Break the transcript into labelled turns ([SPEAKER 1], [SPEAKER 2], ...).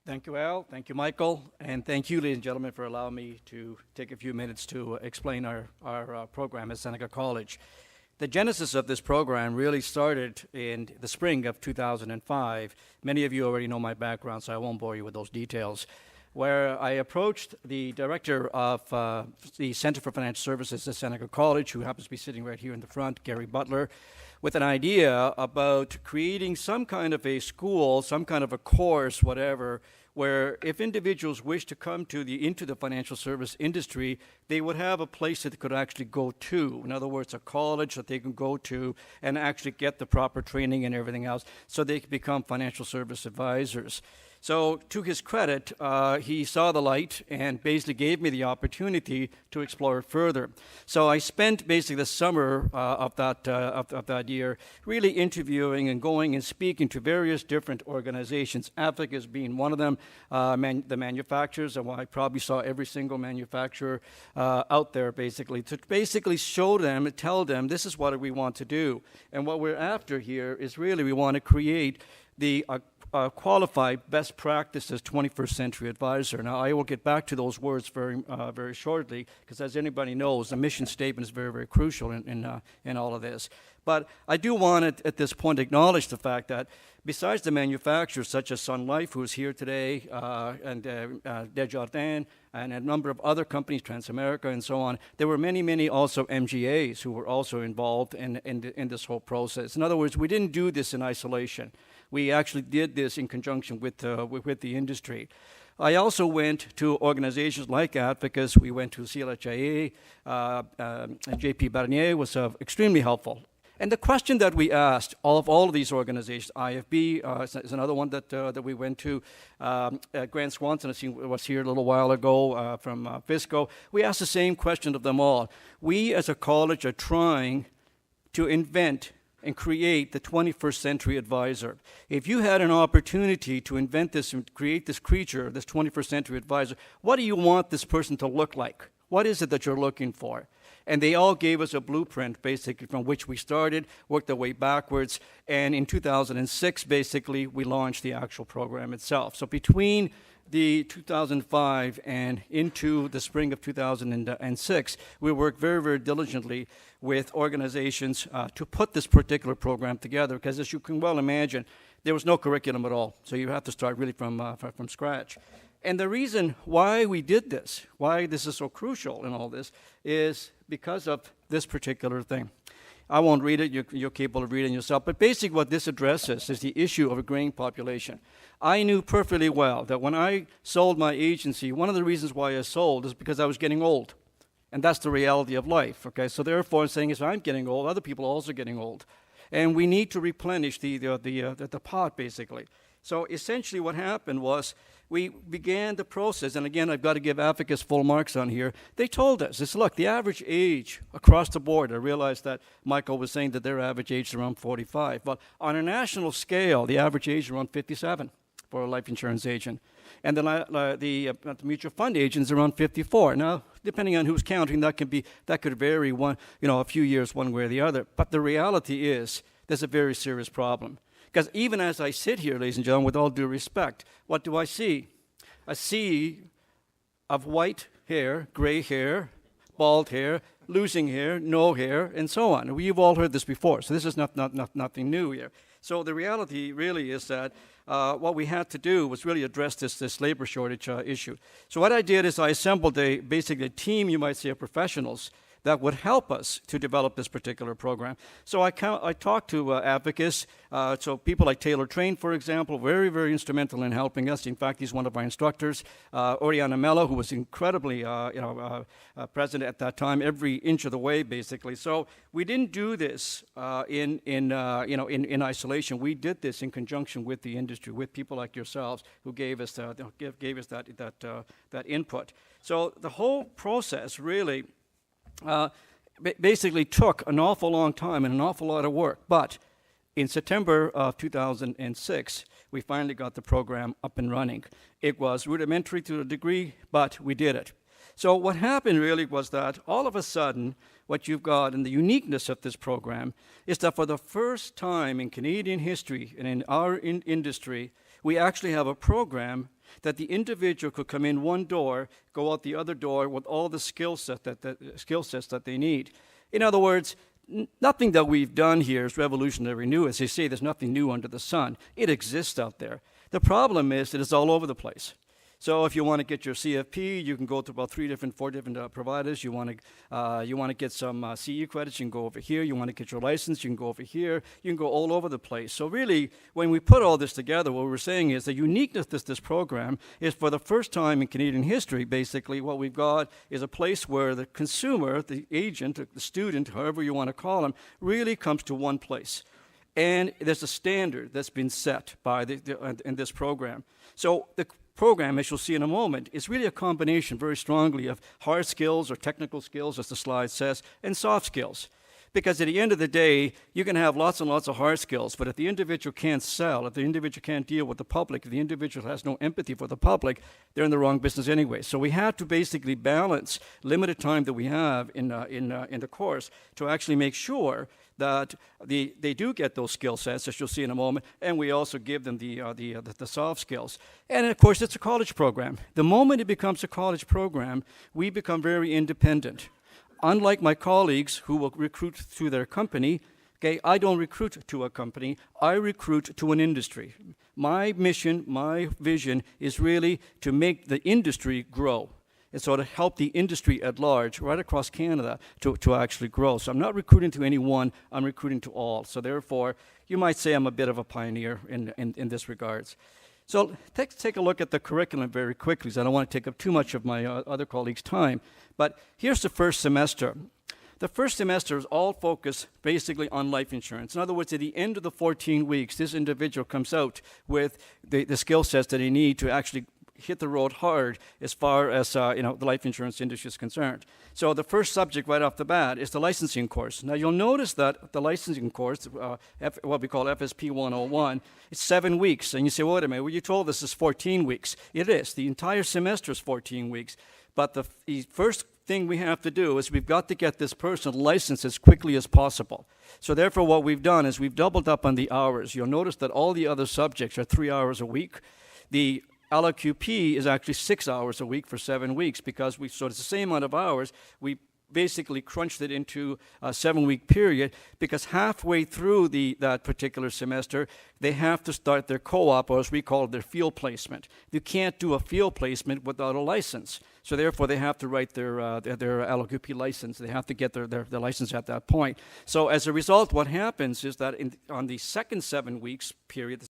[SPEAKER 1] Thank you, Al. Thank you, Michael. And thank you, ladies and gentlemen, for allowing me to take a few minutes to explain our program at Seneca College. The genesis of this program really started in the spring of 2005. Many of you already know my background, so I won't bore you with those details, where I approached the director of the Center for Financial Services at Seneca College, who happens to be sitting right here in the front, Gary Butler, with an idea about creating some kind of a school, some kind of a course, whatever, where if individuals wish to come into the financial service industry, they would have a place that they could actually go to. In other words, a college that they can go to and actually get the proper training and everything else so they can become financial service advisors. So to his credit, he saw the light and basically gave me the opportunity to explore it further. So I spent basically the summer of that year really interviewing and going and speaking to various different organizations, Advocis being one of them, the manufacturers, and I probably saw every single manufacturer out there basically, to basically show them and tell them this is what we want to do. And what we're after here is really we want to create the qualified best practices 21st century advisor. Now, I will get back to those words very shortly, because as anybody knows, the mission statement is very, very crucial in all of this. But I do want to, at this point, acknowledge the fact that besides the manufacturers such as Sun Life, who's here today, and Desjardins, and a number of other companies, Transamerica and so on, there were many, many also MGAs who were also involved in this whole process. In other words, we didn't do this in isolation. We actually did this in conjunction with the industry. I also went to organizations like Advocis. We went to CLHIA. JP Barnier was extremely helpful. And the question that we asked all of these organizations, IFB is another one that we went to. Grant Swanson was here a little while ago from FISCO. We asked the same question of them all. We as a college are trying to invent and create the 21st century advisor. If you had an opportunity to invent this and create this creature, this 21st century advisor, what do you want this person to look like? What is it that you're looking for? And they all gave us a blueprint, basically, from which we started, worked our way backwards, and in 2006, basically, we launched the actual program itself. So between the 2005 and into the spring of 2006, we worked very, very diligently with organizations to put this particular program together, because as you can well imagine, there was no curriculum at all. So you have to start really from scratch. And the reason why we did this, why this is so crucial in all this, is because of this particular thing. I won't read it, you're capable of reading yourself, but basically what this addresses is the issue of a graying population. I knew perfectly well that when I sold my agency, one of the reasons why I sold is because I was getting old. And that's the reality of life, okay? So therefore, I'm saying, if I'm getting old, other people are also getting old. And we need to replenish the pot, basically. So essentially what happened was we began the process, and again, I've got to give Advocis full marks on here. They told us, look, the average age across the board, I realized that Michael was saying that their average age is around 45, but on a national scale, the average age is around 57 for a life insurance agent. And the mutual fund agent is around 54. Now, depending on who's counting, that could vary a few years one way or the other. But the reality is, there's a very serious problem. Because even as I sit here, ladies and gentlemen, with all due respect, what do I see? A sea of white hair, gray hair, bald hair, losing hair, no hair, and so on. We've all heard this before, so this is nothing new here. So the reality really is that what we had to do was really address this labor shortage issue. So what I did is I assembled basically a team, you might say, of professionals that would help us to develop this particular program. So I talked to Advocis, so people like Taylor Train, for example, very, very instrumental in helping us. In fact, he's one of our instructors. Oriana Mello, who was incredibly present at that time, every inch of the way, basically. So we didn't do this in isolation. We did this in conjunction with the industry, with people like yourselves who gave us that input. So the whole process really basically took an awful long time and an awful lot of work. But in September of 2006, we finally got the program up and running. It was rudimentary to a degree, but we did it. So what happened really was that all of a sudden, what you've got and the uniqueness of this program is that for the first time in Canadian history and in our industry, we actually have a program that the individual could come in one door, go out the other door with all the skill sets that they need. In other words, nothing that we've done here is revolutionary new. As they say, there's nothing new under the sun. It exists out there. The problem is that it's all over the place. So if you want to get your CFP, you can go to about 4 different providers. You want to get some CE credits, you can go over here. You want to get your license, you can go over here. You can go all over the place. So really, when we put all this together, what we're saying is the uniqueness of this program is for the first time in Canadian history, basically, what we've got is a place where the consumer, the agent, the student, however you want to call them, really comes to one place. And there's a standard that's been set by in this program. So the program, as you'll see in a moment, is really a combination very strongly of hard skills or technical skills, as the slide says, and soft skills. Because at the end of the day, you can have lots and lots of hard skills, but if the individual can't sell, if the individual can't deal with the public, if the individual has no empathy for the public, they're in the wrong business anyway. So we have to basically balance limited time that we have in the course to actually make sure that they do get those skill sets, as you'll see in a moment, and we also give them the soft skills. And of course, it's a college program. The moment it becomes a college program, we become very independent. Unlike my colleagues who will recruit through their company, okay, I don't recruit to a company, I recruit to an industry. My mission, my vision is really to make the industry grow. And so to help the industry at large, right across Canada, to actually grow. So I'm not recruiting to any one, I'm recruiting to all. So therefore, you might say I'm a bit of a pioneer in this regards. So let's take a look at the curriculum very quickly, because I don't want to take up too much of my other colleagues' time. But here's the first semester. The first semester is all focused basically on life insurance. In other words, at the end of the 14 weeks, this individual comes out with the skill sets that they need to actually hit the road hard as far as the life insurance industry is concerned. So the first subject right off the bat is the licensing course. Now you'll notice that the licensing course, what we call FSP 101, it's 7 weeks. And you say, wait a minute, well, you told us it's 14 weeks. It is. The entire semester is 14 weeks. But the first thing we have to do is we've got to get this person licensed as quickly as possible. So therefore what we've done is we've doubled up on the hours. You'll notice that all the other subjects are 3 hours a week. The LQP is actually 6 hours a week for 7 weeks because so it's the same amount of hours. We basically crunched it into a 7-week period because halfway through that particular semester, they have to start their co-op, or as we call it, their field placement. You can't do a field placement without a license. So therefore, they have to write their LQP license. They have to get their license at that point. So as a result, what happens is that on the second 7 weeks period,